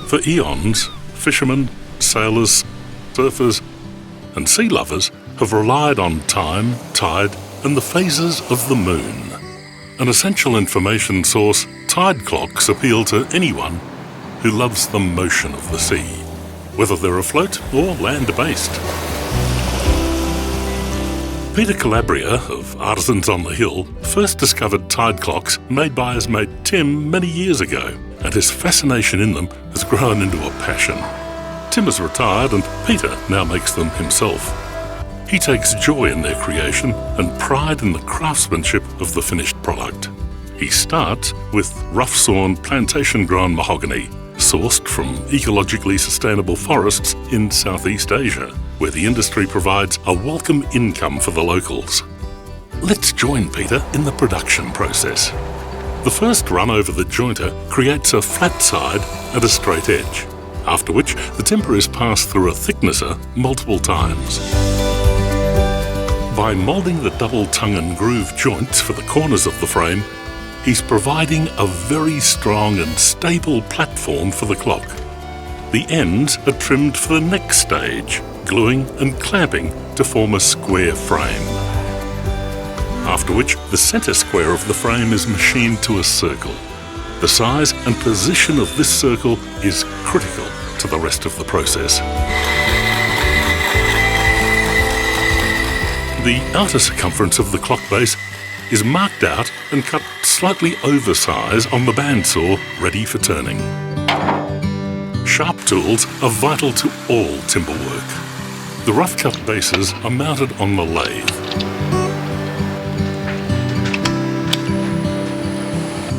For eons, fishermen, sailors, surfers, and sea lovers have relied on time, tide, and the phases of the moon. An essential information source, tide clocks appeal to anyone who loves the motion of the sea, whether they're afloat or land-based. Peter Calabria of Artisans on the Hill first discovered tide clocks made by his mate Tim many years ago, and his fascination in them has grown into a passion. Tim has retired and Peter now makes them himself. He takes joy in their creation and pride in the craftsmanship of the finished product. He starts with rough-sawn plantation-grown mahogany, sourced from ecologically sustainable forests in Southeast Asia, where the industry provides a welcome income for the locals. Let's join Peter in the production process. The first run over the jointer creates a flat side and a straight edge, after which the timber is passed through a thicknesser multiple times. By moulding the double tongue and groove joints for the corners of the frame, he's providing a very strong and stable platform for the clock. The ends are trimmed for the next stage, gluing and clamping to form a square frame. After which, the centre square of the frame is machined to a circle. The size and position of this circle is critical to the rest of the process. The outer circumference of the clock base is marked out and cut slightly oversize on the bandsaw, ready for turning. Sharp tools are vital to all timber work. The rough-cut bases are mounted on the lathe.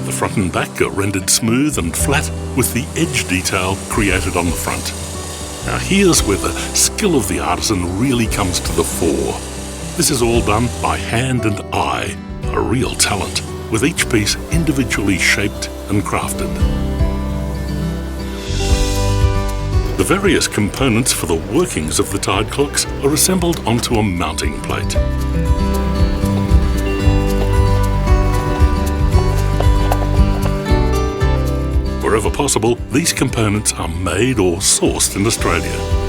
The front and back are rendered smooth and flat with the edge detail created on the front. Now here's where the skill of the artisan really comes to the fore. This is all done by hand and eye, a real talent, with each piece individually shaped and crafted. The various components for the workings of the tide clocks are assembled onto a mounting plate. Wherever possible, these components are made or sourced in Australia.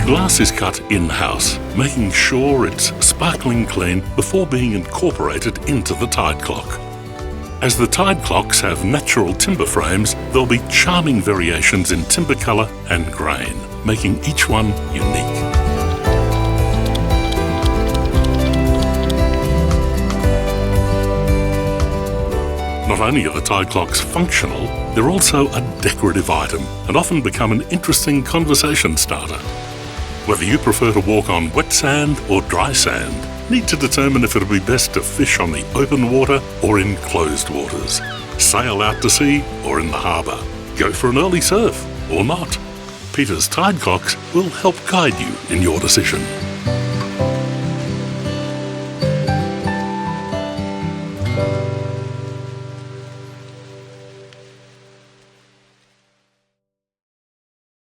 Glass is cut in-house, making sure it's sparkling clean before being incorporated into the tide clock. As the tide clocks have natural timber frames, there'll be charming variations in timber colour and grain, making each one unique. Not only are the tide clocks functional, they're also a decorative item and often become an interesting conversation starter. Whether you prefer to walk on wet sand or dry sand, need to determine if it'll be best to fish on the open water or in closed waters, sail out to sea or in the harbour, go for an early surf or not. Peter's Tide Clocks will help guide you in your decision.